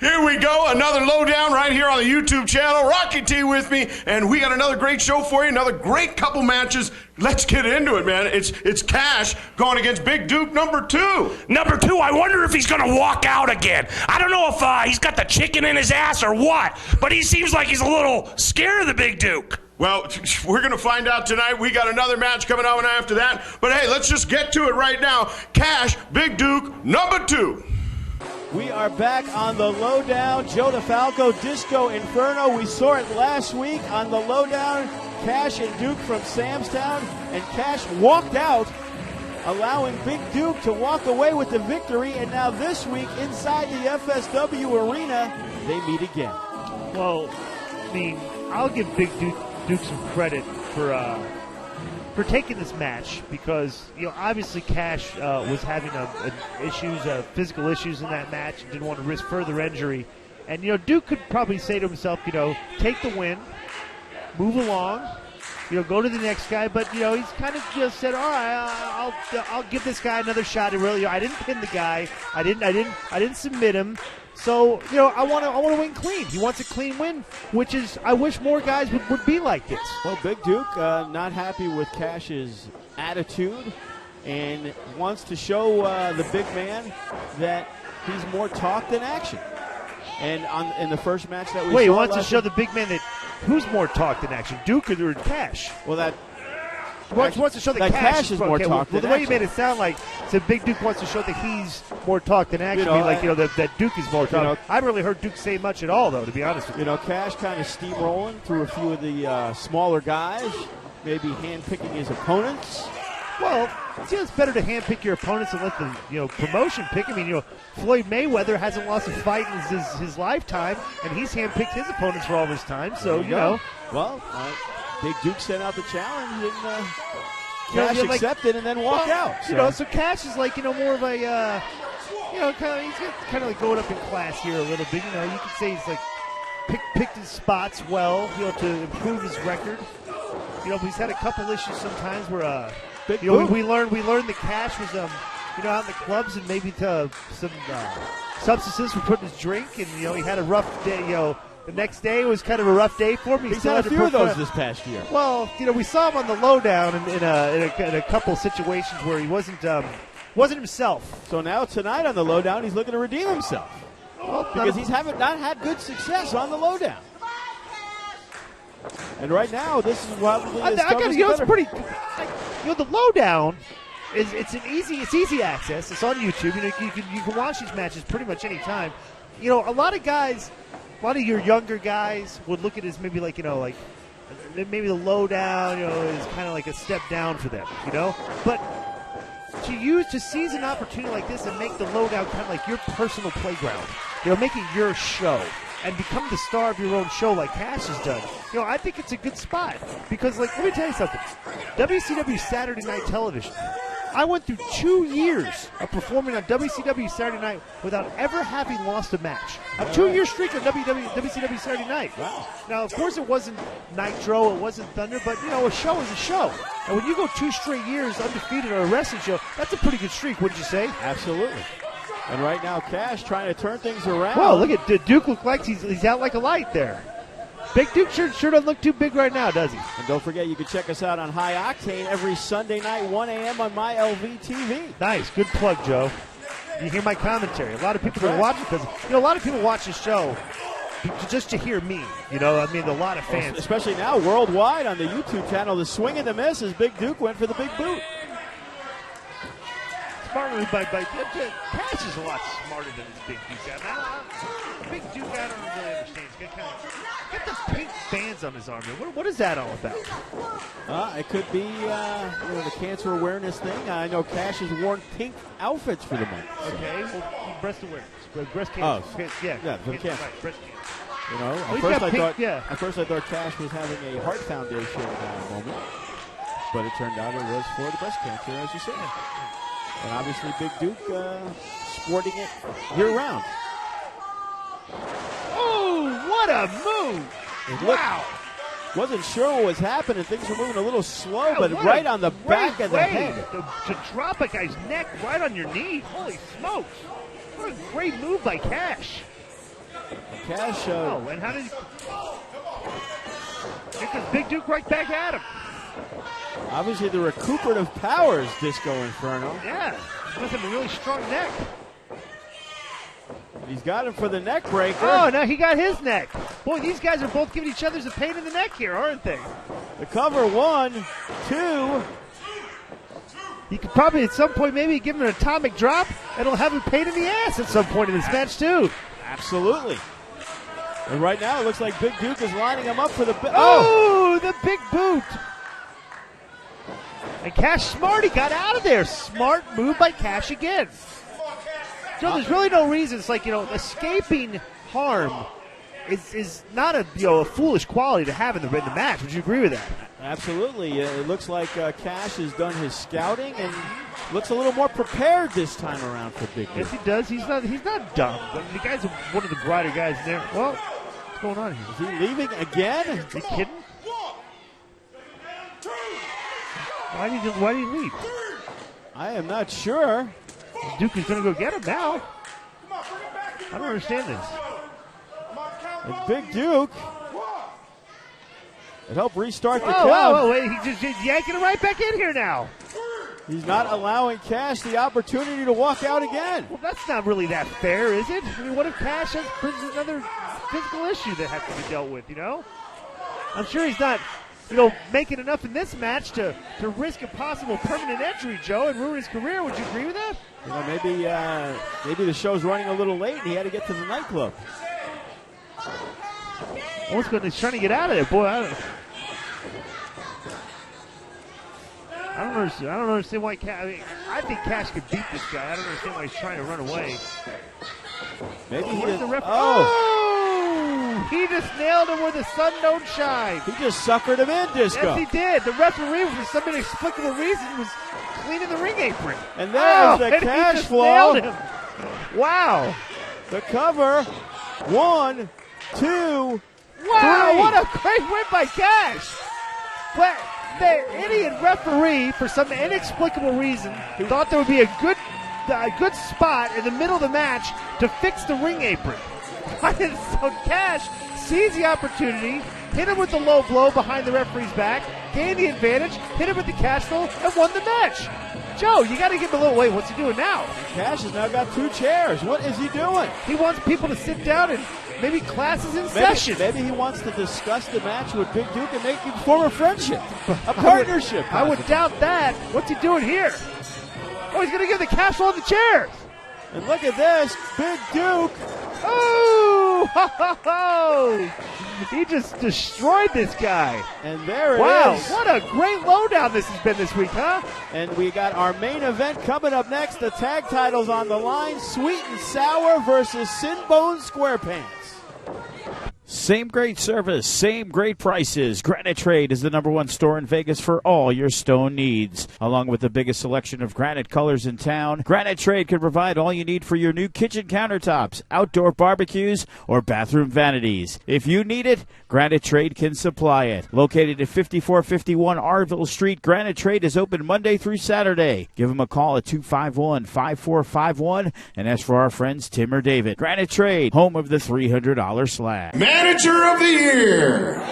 Here we go, another lowdown right here on the YouTube channel. Rocky T with me, and we got another great show for you, another great couple matches. Let's get into it, man. It's Cash going against Big Duke number 2. Number 2, I wonder if he's going to walk out again. I don't know if he's got the chicken in his ass or what, but he seems like he's a little scared of the Big Duke. Well, we're going to find out tonight. We got another match coming up after that. But hey, let's just get to it right now. Cash, Big Duke number 2. We are back on the Lowdown. Joe DeFalco, Disco Inferno. We saw it last week on the Lowdown. Cash and Duke from Samstown. And Cash walked out, allowing Big Duke to walk away with the victory. And now this week, inside the FSW arena, they meet again. Well, I mean, I'll give Big Duke some credit for taking this match because, you know, obviously Cash was having physical issues in that match and didn't want to risk further injury. And, you know, Duke could probably say to himself, you know, take the win, move along, you know, go to the next guy. But, you know, he's kind of just said, all right, I'll give this guy another shot. And really, you know, I didn't pin the guy. I didn't submit him. So, you know, I want to win clean. He wants a clean win, which is, I wish more guys would be like this. Well, Big Duke not happy with Cash's attitude and wants to show the big man that he's more talk than action. And in the first match that we saw, he wants to show the big man that who's more talk than action, Duke or Cash? Well, that. He wants to show that Cash is more talk than the way action. you made it sound like, so Big Duke wants to show that he's more talk than action. That Duke is more talk. You know, I haven't really heard Duke say much at all, though, to be honest with you. You know, Cash kind of steamrolling through a few of the smaller guys, maybe handpicking his opponents. Well, it's better to handpick your opponents and let the promotion pick. I mean, Floyd Mayweather hasn't lost a fight in his lifetime, and he's handpicked his opponents for all this time. So you know, well. Big Duke sent out the challenge, and Cash accepted and then walked out. So. So Cash is like, more of a, he's kind of like going up in class here a little bit. You could say he's like picked his spots well, to improve his record. He's had a couple issues sometimes where, we learned that Cash was, out in the clubs and maybe some substances were put in his drink, and he had a rough day. The next day was kind of a rough day for him. He's had a few of those this past year. Well, we saw him on the Lowdown in a couple situations where he wasn't himself. So now tonight on the Lowdown, he's looking to redeem himself. Well, because he's not had good success on the Lowdown. And right now, this is probably it's pretty. The Lowdown it's easy access. It's on YouTube. You can watch these matches pretty much any time. A lot of guys. A lot of your younger guys would look at it as maybe maybe the Lowdown, is kind of like a step down for them, But to seize an opportunity like this and make the Lowdown kind of like your personal playground, make it your show and become the star of your own show like Cash has done, I think it's a good spot because, let me tell you something. WCW Saturday Night Television. I went through 2 years of performing on WCW Saturday Night without ever having lost a match. A 2-year streak on WCW Saturday Night. Wow. Now, of course, it wasn't Nitro, it wasn't Thunder, but, a show is a show. And when you go 2 straight years undefeated on a wrestling show, that's a pretty good streak, wouldn't you say? Absolutely. And right now, Cash trying to turn things around. Well, look at Duke. Look like he's out like a light there. Big Duke sure doesn't look too big right now, does he? And don't forget, you can check us out on High Octane every Sunday night, 1 a.m. on MyLV TV. Nice. Good plug, Joe. You hear my commentary. A lot of people are watching because, a lot of people watch the show just to hear me. A lot of fans. Especially now, worldwide on the YouTube channel, the swing and the miss as Big Duke went for the big boot. Smarter by Cash is a lot smarter than this Big Duke guy. Big Duke, I don't really understand. He's got the pink bands on his arm. What is that all about? It could be the cancer awareness thing. I know Cash has worn pink outfits for the month. Okay, well, breast awareness, breast cancer. Oh, yeah, for cancer. Right, breast cancer. At first I thought Cash was having a heart foundation moment, but it turned out it was for the breast cancer, as you said. And obviously, Big Duke sporting it year-round. Oh, what a move! Wow. Wasn't sure what was happening. Things were moving a little slow, but right on the back of the head. To drop a guy's neck right on your knee. Holy smokes. What a great move by Cash. Cash. Oh, and how did he... Here comes Big Duke right back at him. Obviously the recuperative powers, Disco Inferno. Yeah, he must have a really strong neck. And he's got him for the neck breaker. Oh, now he got his neck. Boy, these guys are both giving each other a pain in the neck here, aren't they? The cover, 1, 2. He could probably at some point maybe give him an atomic drop, and it'll have a pain in the ass at some point in this match too. Absolutely. And right now it looks like Big Duke is lining him up for the... Oh, the big boot. And Cash smart, he got out of there. Smart move by Cash again. Joe, there's really no reason. It's like, escaping harm is not a foolish quality to have in the match. Would you agree with that? Absolutely. It looks like Cash has done his scouting and looks a little more prepared this time around for Big Duke. Yes, he does. He's not dumb. But the guy's one of the brighter guys in there. Well, what's going on here? Is he leaving again? Is he kidding? Why did he leave? I am not sure. Duke is going to go get him now. I don't understand this. And Big Duke, it helped restart the count. Whoa, wait, he's just yanking him right back in here now. He's not allowing Cash the opportunity to walk out again. Well, that's not really that fair, is it? I mean, what if Cash has another physical issue that has to be dealt with, I'm sure he's not, making enough in this match to risk a possible permanent injury, Joe, and ruin his career. Would you agree with that? Maybe the show's running a little late and he had to get to the nightclub. He's trying to get out of there, boy. I don't understand why Cash. I think Cash could beat this guy. I don't understand why he's trying to run away. Maybe he did. He just nailed him where the sun don't shine. He just suckered him in, Disco. Yes, he did. The referee, for some inexplicable reason, was cleaning the ring apron. And there's the and Cash he just flow. Nailed him. Wow. The cover. 1, 2, Wow, 3. what a great win by Cash. But the idiot referee, for some inexplicable reason, thought there would be a good spot in the middle of the match to fix the ring apron. So Cash sees the opportunity, hit him with the low blow behind the referee's back, gained the advantage, hit him with the cash flow, and won the match. Joe, you got to give him a little wait. What's he doing now? Cash has now got 2 chairs. What is he doing? He wants people to sit down and maybe classes in session. Maybe he wants to discuss the match with Big Duke and make it form a friendship, a partnership. I would doubt that. What's he doing here? Oh, he's going to give the cash flow on the chairs. And look at this, Big Duke. Oh, ho, ho, ho. He just destroyed this guy. And there it is. Wow, what a great lowdown this has been this week, huh? And we got our main event coming up next. The tag titles on the line. Sweet and Sour versus SinnBone SquarePants. Same great service, same great prices. Granite Trade is the #1 store in Vegas for all your stone needs. Along with the biggest selection of granite colors in town, Granite Trade can provide all you need for your new kitchen countertops, outdoor barbecues, or bathroom vanities. If you need it, Granite Trade can supply it. Located at 5451 Arville Street, Granite Trade is open Monday through Saturday. Give them a call at 251-5451 and ask for our friends Tim or David. Granite Trade, home of the $300 slab. Manager of the Year.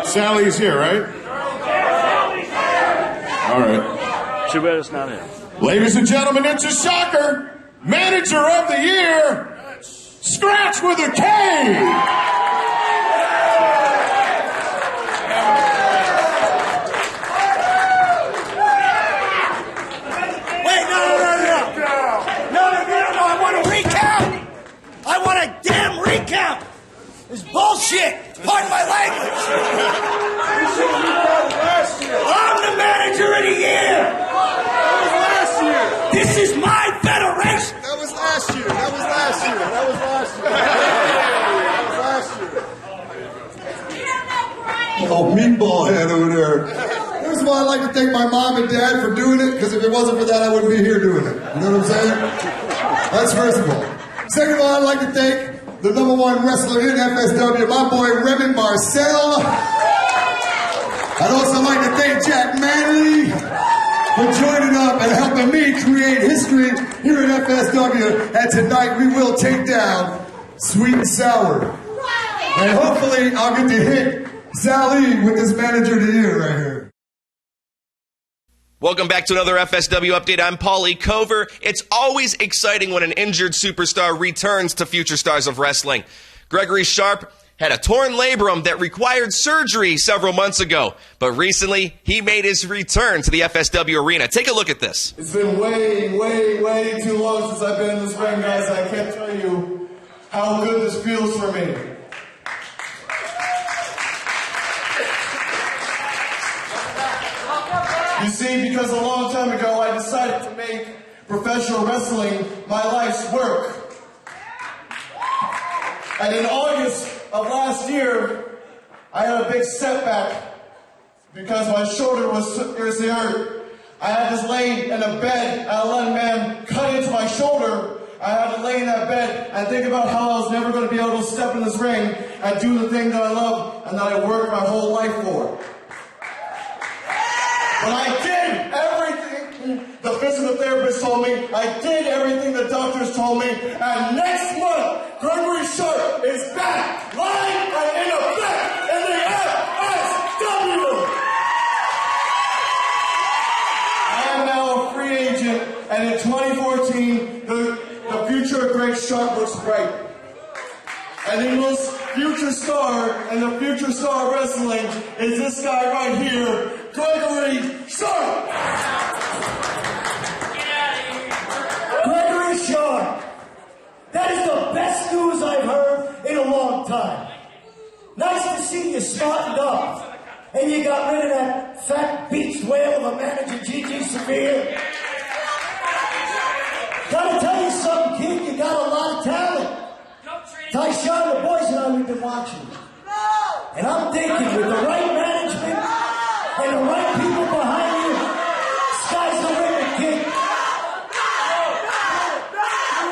Sally's here, right? All right. Too bad it's not him. Ladies and gentlemen, it's a shocker. Manager of the Year, Scratch with a K. Wait, no, I want a recount. I want a damn recount. It's bullshit. Pardon my language. I'm the manager of the year. That was last year. This is my federation. That was last year. Oh, meatball head over there. First of all, I'd like to thank my mom and dad for doing it, because if it wasn't for that, I wouldn't be here doing it. You know what I'm saying? That's first of all. Second of all, I'd like to thank the #1 wrestler in FSW, my boy Remy Marcel. I'd also like to thank Jack Manley for joining up and helping me create history here at FSW, and tonight we will take down Sweet and Sour. And hopefully I'll get to hit Sally with this Manager of the Year right here. Welcome back to another FSW update. I'm Paulie Cover. It's always exciting when an injured superstar returns to Future Stars of Wrestling. Gregory Sharp had a torn labrum that required surgery several months ago, but recently he made his return to the FSW arena. Take a look at this. It's been way too long since I've been in this ring, guys. I can't tell you how good this feels for me. You see, because a long time ago I decided to make professional wrestling my life's work. And in August of last year, I had a big setback because my shoulder was seriously hurt. I had to lay in a bed and let a man cut into my shoulder. I had to lay in that bed and think about how I was never going to be able to step in this ring and do the thing that I love and that I worked my whole life for. But I did everything the physical therapist told me. I did everything the doctors told me. And next month, Gregory Sharp is back, live and in effect in the FSW. I am now a free agent, and in 2014, the future of Greg Sharp looks bright. And the most future star in the future star of wrestling is this guy right here, Gregory Sharp! Gregory Sharp, that is the best news I've heard in a long time. Nice to see you smartened up, and you got rid of that fat beached whale of a manager, Gigi Severe. Gotta tell you something, kid, you got a lot of talent. Tyshawn, the boys and I, we've been watching you. And I'm thinking, with the right management and the right people behind you, sky's the limit, kid.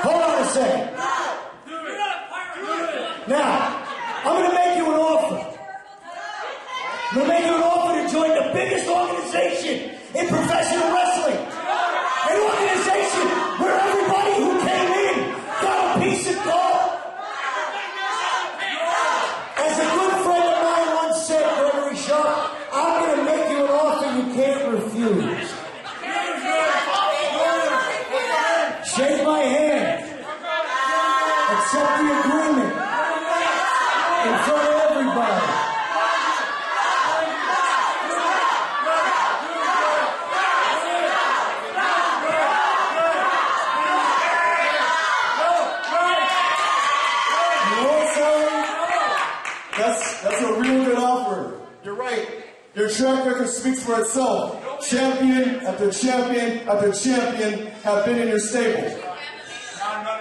Hold on a second. Now, I'm going to make you an offer. I'm going to make you an offer to join the biggest organization in professional wrestling. An organization where everybody who came in got a piece of gold. As a good friend of mine once said, Gregory Sharp, I'm going to make you an offer you can't refuse. Shake my hand. Accept the agreement. In front of everybody. That's a real good offer. You're right. Your track record speaks for itself. Champion after champion after champion have been in your stable.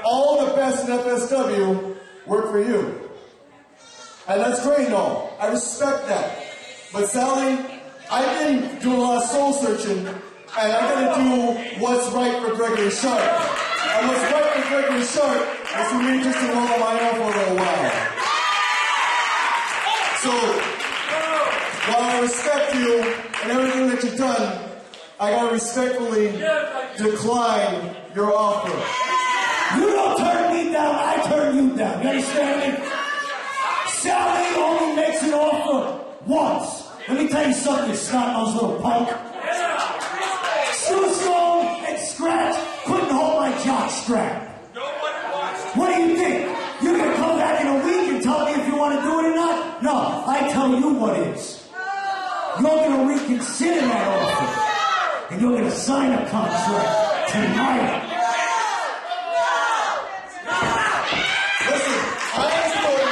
All the best in FSW work for you. And that's great and all. I respect that. But Sally, I've been doing a lot of soul searching, and I'm going to do what's right for Gregory Sharp. And what's right for Gregory Sharp is for me just to roll on my own for a little while. So, while I respect you and everything that you've done, I gotta respectfully decline your offer. You don't turn me down, I turn you down. You understand me? Sally only makes an offer once. Let me tell you something, you snot-nosed little punk. Stone and Scratch couldn't hold my jock strap. What do you think? You're going to come back in a week and tell me if you want to do it or not? No, I tell you what is. You're going to reconsider that offer. And you're going to sign a contract tonight. Listen, I am going...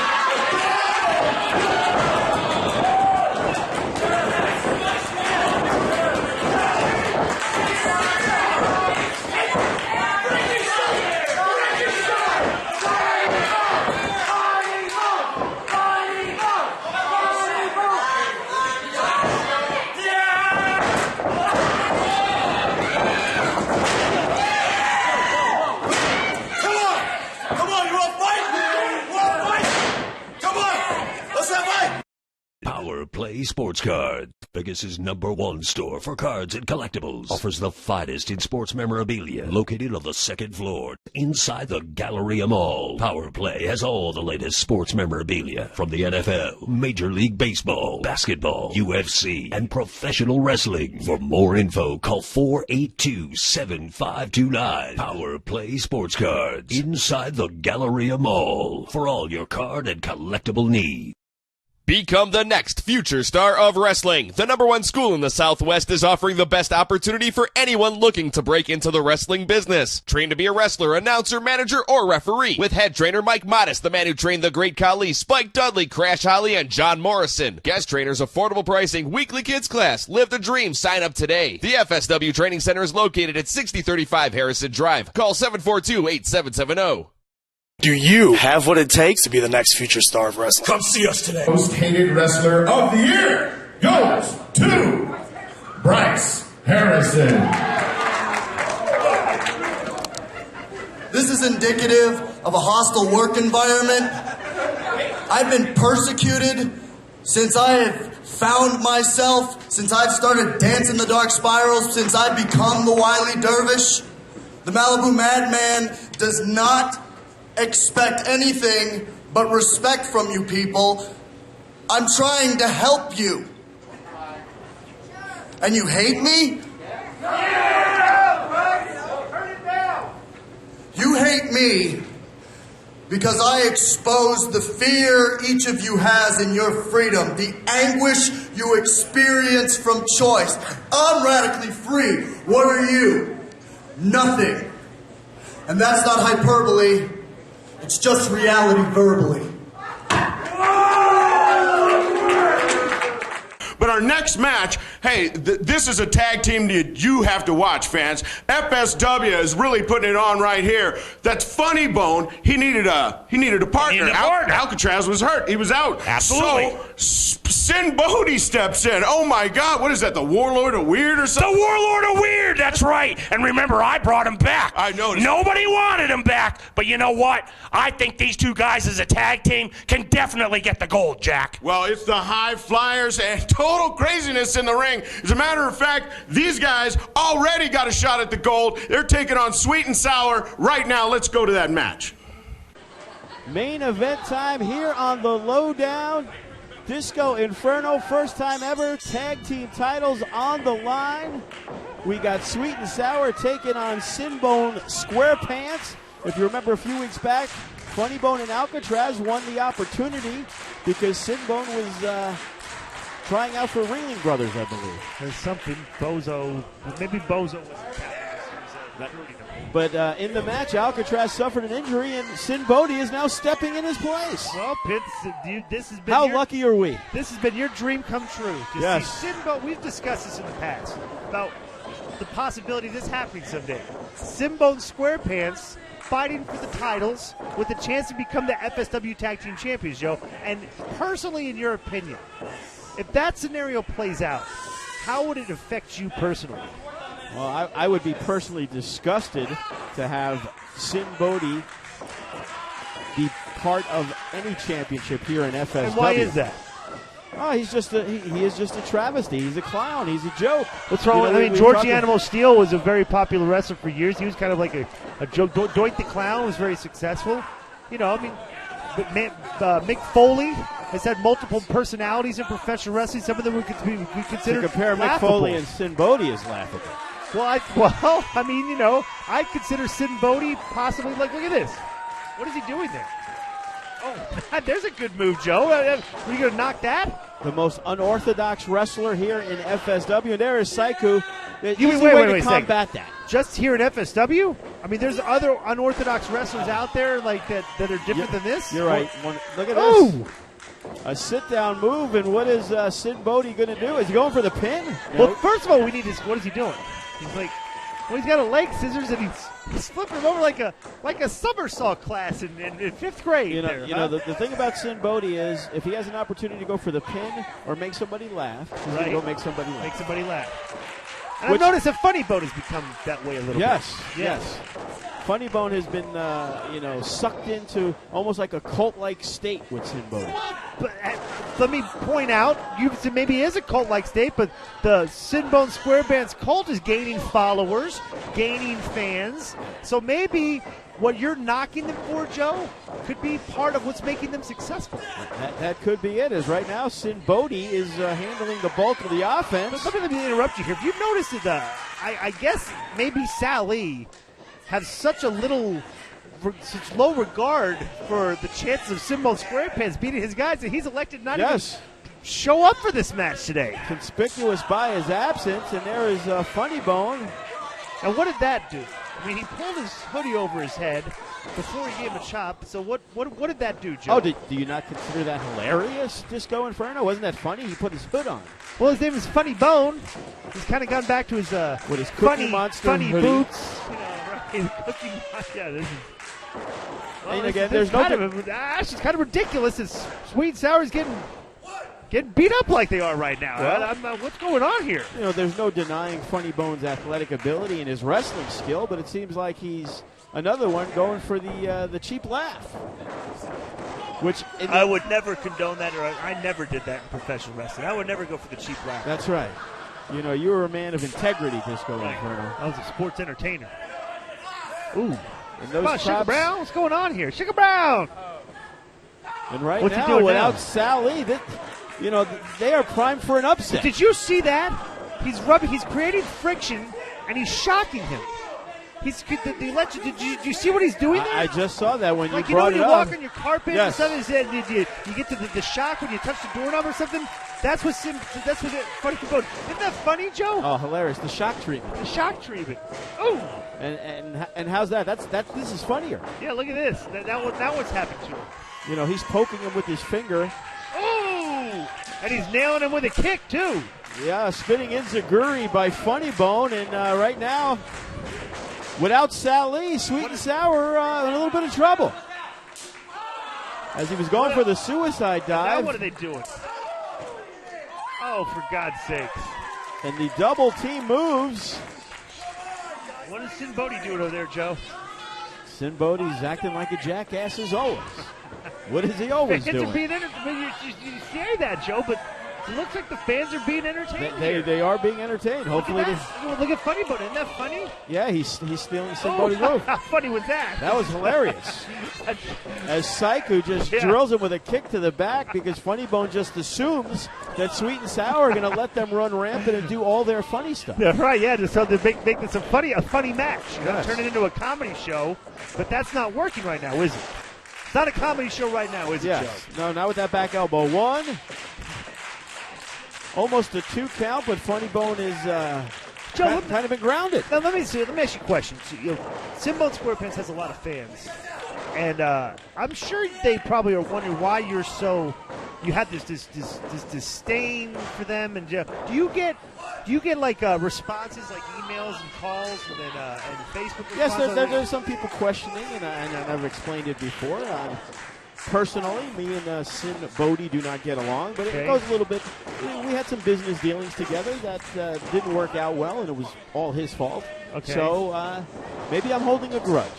Power Play Sports Cards, Vegas' #1 store for cards and collectibles, offers the finest in sports memorabilia, located on the 2nd floor, inside the Galleria Mall. Power Play has all the latest sports memorabilia from the NFL, Major League Baseball, basketball, UFC, and professional wrestling. For more info, call 482-7529. Power Play Sports Cards, inside the Galleria Mall, for all your card and collectible needs. Become the next future star of wrestling. The #1 school in the Southwest is offering the best opportunity for anyone looking to break into the wrestling business. Train to be a wrestler, announcer, manager, or referee. With head trainer Mike Modest, the man who trained the Great Khali, Spike Dudley, Crash Holly, and John Morrison. Guest trainers, affordable pricing, weekly kids class. Live the dream. Sign up today. The FSW Training Center is located at 6035 Harrison Drive. Call 742-8770. Do you have what it takes to be the next future star of wrestling? Come see us today. Most hated wrestler of the year goes to Bryce Harrison. This is indicative of a hostile work environment. I've been persecuted since I have found myself, since I've started dancing the dark spirals, since I've become the wily dervish. The Malibu Madman does not expect anything but respect from you people. I'm trying to help you. And you hate me? You hate me because I expose the fear each of you has in your freedom, the anguish you experience from choice. I'm radically free. What are you? Nothing. And that's not hyperbole. It's just reality verbally. But our next match, hey, this is a tag team that you have to watch, fans. FSW is really putting it on right here. That's Funny Bone. He needed a partner. Alcatraz was hurt. He was out. Absolutely. So SinnBone steps in. Oh my God, what is that? The Warlord of Weird or something? The Warlord of Weird. That's right. And remember, I brought him back. I noticed. Nobody wanted him back, but you know what? I think these two guys as a tag team can definitely get the gold, Jack. Well, it's the High Flyers and total craziness in the ring. As a matter of fact, these guys already got a shot at the gold. They're taking on Sweet and Sour right now. Let's go to that match. Main event time here on the Lowdown. Disco Inferno, first time ever, tag team titles on the line. We got Sweet and Sour taking on SinnBone SquarePants. If you remember a few weeks back, Funny Bone and Alcatraz won the opportunity because SinnBone was trying out for Ringling Brothers, I believe. There's something, Bozo, maybe Bozo was But in the match, Alcatraz suffered an injury, and SinnBone is now stepping in his place. Well, Pitts, this has been How lucky are we? This has been your dream come true. To Yes. see SinnBone, we've discussed this in the past, about the possibility of this happening someday. SinnBone SquarePants fighting for the titles with a chance to become the FSW Tag Team Champions, Joe. And personally, in your opinion, if that scenario plays out, how would it affect you personally? Well, I would be personally disgusted to have SinnBone be part of any championship here in FSW. And why is that? Oh, he's just he is just a travesty. He's a clown. He's a joke. What's wrong with? I mean, George the Animal Steel was a very popular wrestler for years. He was kind of like a joke. Doink the Clown was very successful. You know, I mean, Mick Foley has had multiple personalities in professional wrestling. Some of them we consider to compare laughable. Mick Foley and SinnBone is laughable. Well, I mean, you know, I consider SinnBone possibly like. Look at this. What is he doing there? Oh, there's a good move, Joe. Are you going to knock that? The most unorthodox wrestler here in FSW. And there is Saiku. Wait, to combat that. Just here in FSW? I mean, there's other unorthodox wrestlers out there like that are different than this. You're right. Look at this. A sit-down move, and what is SinnBone going to do? Is he going for the pin? No. Well, first of all, we need to. What is he doing? He's like, well, he's got a leg scissors, and he's flipping him over like a somersault class in 5th grade. You know, the thing about SinnBone is if he has an opportunity to go for the pin or make somebody laugh, he's going to go make somebody laugh. And I've noticed that Funny Bone has become that way a little bit. Yes. Funny Bone has been, sucked into almost like a cult-like state with SinnBone. But let me point out, you said maybe it is a cult-like state, but the SinnBone SquarePants cult is gaining followers, gaining fans. So maybe what you're knocking them for, Joe, could be part of what's making them successful. That could be it, as right now SinnBone is handling the bulk of the offense. But let me interrupt you here. If you've noticed it, I guess maybe Sally has such low regard for the chances of SinnBone SquarePants beating his guys that he's elected not even show up for this match today. Conspicuous by his absence, and there is Funny Bone. And what did that do? I mean, he pulled his hoodie over his head before he gave him a chop. So what did that do, Joe? Oh, do you not consider that hilarious, Disco Inferno? Wasn't that funny? He put his hood on. Well, his name is Funny Bone. He's kind of gone back to his with his Cookie Monster funny hoodie. boots. His Cookie Monster. Yeah, this is. Well, and this again, is there's no. It's kind of ridiculous. It's Sweet and Sour's getting beat up like they are right now. Well, what's going on here? There's no denying Funny Bone's athletic ability and his wrestling skill, but it seems like he's another one going for the cheap laugh. Which I would never condone that, or I never did that in professional wrestling. I would never go for the cheap laugh. That's right. You were a man of integrity, Disco Inferno. I was a sports entertainer. Ooh. And those Come on, Sugar Brown. What's going on here? Sugar Brown! And right What's he now, doing without now? Sally, they are primed for an upset. Did you see that? He's creating friction, and he's shocking him. Did you see what he's doing there? I just saw that when you brought brought it it up. up. Walk on your carpet Yes. or something. You get to the shock when you touch the doorknob or something. That's what Funny Bone. Isn't that funny, Joe? Oh, hilarious! The shock treatment. The shock treatment. Ooh. And how's that? This is funnier. Yeah, look at this. That what's happened to him. He's poking him with his finger. Ooh! And he's nailing him with a kick too. Yeah, spinning enziguri by Funny Bone, and right now, without Sally, Sweet and Sour in a little bit of trouble. As he was going for the suicide dive. Now what are they doing? Oh, for God's sakes. And the double team moves. What is SinnBone doing over there, Joe? SinnBone's acting like a jackass as always. What is he always doing? You say that, Joe, but it looks like the fans are being entertained. They are being entertained. Hopefully, look at Funny Bone. Isn't that funny? Yeah, he's stealing SinnBone's move. How funny was that? That was hilarious. As Saiku just drills him with a kick to the back because Funny Bone just assumes that Sweet and Sour are going to let them run rampant and do all their funny stuff. Yeah, right. Yeah, so they make this a funny match. Turn it into a comedy show, but that's not working right now, is it? It's not a comedy show right now, is it, Joe? No, not with that back elbow. One. Almost a 2 count, but Funny Bone is kind of been grounded. Now, let me ask you a question. SinnBone SquarePants has a lot of fans, and I'm sure they probably are wondering why you have this disdain for them. And do you get like responses, like emails and calls, and Facebook responses? Yes, there's some people questioning, and I've explained it before. Personally, me and SinnBone do not get along, but it goes a little bit. We had some business dealings together that didn't work out well, and it was all his fault. Okay. So maybe I'm holding a grudge.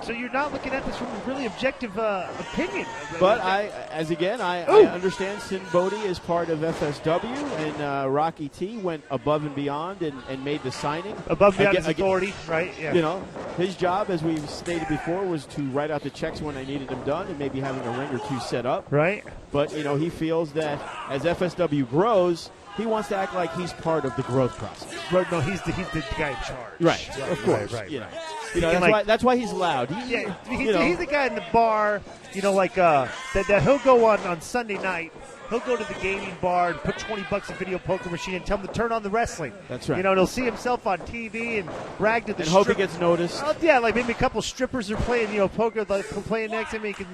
So you're not looking at this from a really objective opinion. But I understand SinnBone is part of FSW, and Rocky T went above and beyond and made the signing. Above and beyond his authority, right? Yeah. His job, as we've stated before, was to write out the checks when I needed them done and maybe having a ring or two set up. Right. But, he feels that as FSW grows, he wants to act like he's part of the growth process. Right, no, he's the guy in charge. Right, of course. Right. That's why he's loud. He's the guy in the bar, that he'll go on Sunday night. He'll go to the gaming bar and put $20 in video poker machine and tell him to turn on the wrestling. That's right. He'll see himself on TV and brag to the and hope he gets noticed. Like maybe a couple strippers are playing, poker, playing next to him. He can,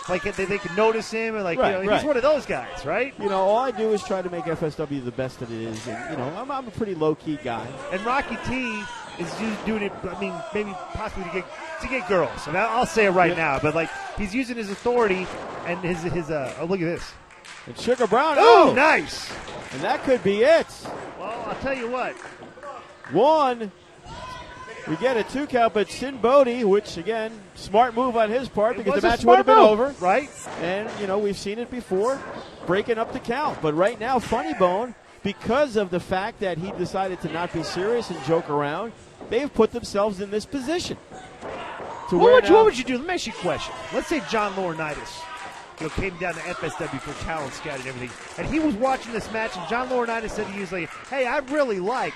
they can notice him and he's one of those guys, right? All I do is try to make FSW the best that it is, and I'm a pretty low key guy. And Rocky T is doing it. I mean, maybe possibly to get girls. And I'll say it right now, but he's using his authority and his look at this. And Sugar Brown. Oh, nice. And that could be it. Well, I'll tell you what. One. We get a 2 count, but SinnBone, which again, smart move on his part because the was a match would have been smart move, over. right? And, we've seen it before, breaking up the count. But right now, FSW, because of the fact that he decided to not be serious and joke around, they've put themselves in this position. What would you do? Let me ask you a question. Let's say John Laurinaitis came down to FSW for talent scout and everything, and he was watching this match, and John Laurinaitis said he was like, hey, I really like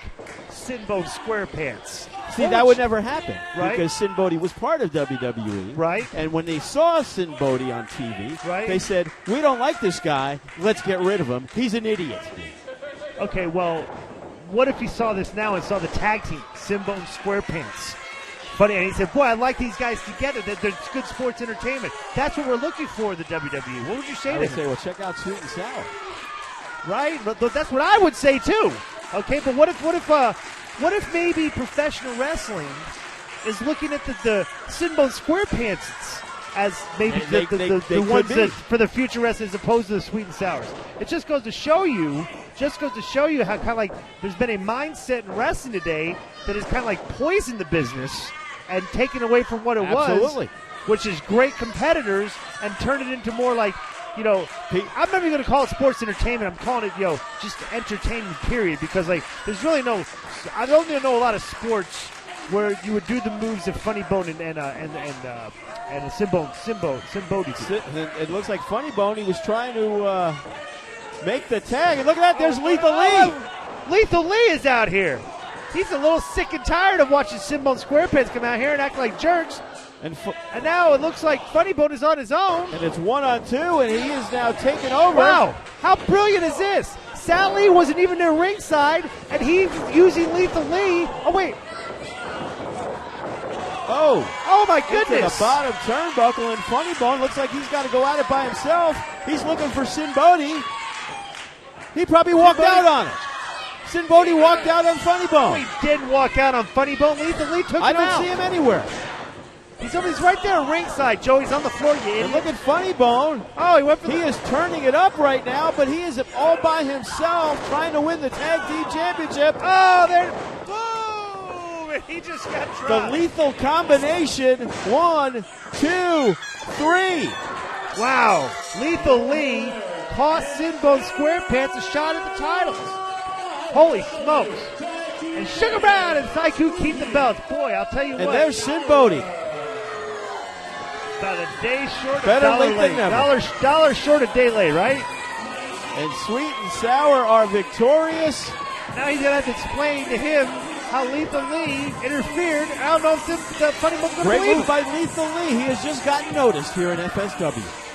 SinnBone SquarePants. See, that would never happen, right? Because SinnBone was part of WWE. Right. And when they saw SinnBone on TV, right, they said, we don't like this guy. Let's get rid of him. He's an idiot. Okay, well, what if he saw this now and saw the tag team, SinnBone SquarePants? But and he said, boy, I like these guys together. They're good sports entertainment. That's what we're looking for in the WWE. What would you say to him? Say, well, check out Sweet and Sour. Right? But that's what I would say, too. Okay, but what if maybe professional wrestling is looking at the SinnBone SquarePants as maybe the ones that for the future wrestling as opposed to the Sweet and Sours? It just goes to show you how kind of like there's been a mindset in wrestling today that has kind of like poisoned the business and taken away from what it was, which is great competitors, and turned it into more like, I'm not even going to call it sports entertainment. I'm calling it, just entertainment, period, because like there's really I don't even know a lot of sports where you would do the moves of Funny Bone and SinnBone. It looks like Funny Bone. He was trying to make the tag, and look at that. There's Lethal Lee. Lethal Lee is out here. He's a little sick and tired of watching SinnBone SquarePants come out here and act like jerks. And now it looks like Funny Bone is on his own. And it's 1-on-2, and he is now taking over. Wow, how brilliant is this? Sally wasn't even near ringside, and he's using Lethal Lee. Oh, wait. Oh my goodness. Into the bottom turnbuckle, and Funny Bone looks like he's got to go at it by himself. He's looking for SinnBone. He probably walked out on it. SinnBone walked out on Funny Bone. No, he didn't walk out on Funny Bone. Lethal Lee took him out. I don't see him anywhere. He's right there ringside, Joe. He's on the floor. And look at Funny Bone. Oh, he went for He is turning it up right now, but he is all by himself trying to win the Tag Team Championship. Oh, there. Boom! He just got dropped. The lethal combination. 1, 2, 3. Wow. Lethal Lee cost SinnBone SquarePants a shot at the titles. Holy smokes. And Sugar Brown and Saiku keep the belts. Boy, I'll tell you what. And there's SinnBone. About a day short Better of late than never. Dollar short of day late, right? And Sweet and Sour are victorious. Now he's going to have to explain to him how Lethal Lee interfered. I don't know if the Funny Bone's going to believe Great move by Lethal Lee. He has just gotten noticed here in FSW.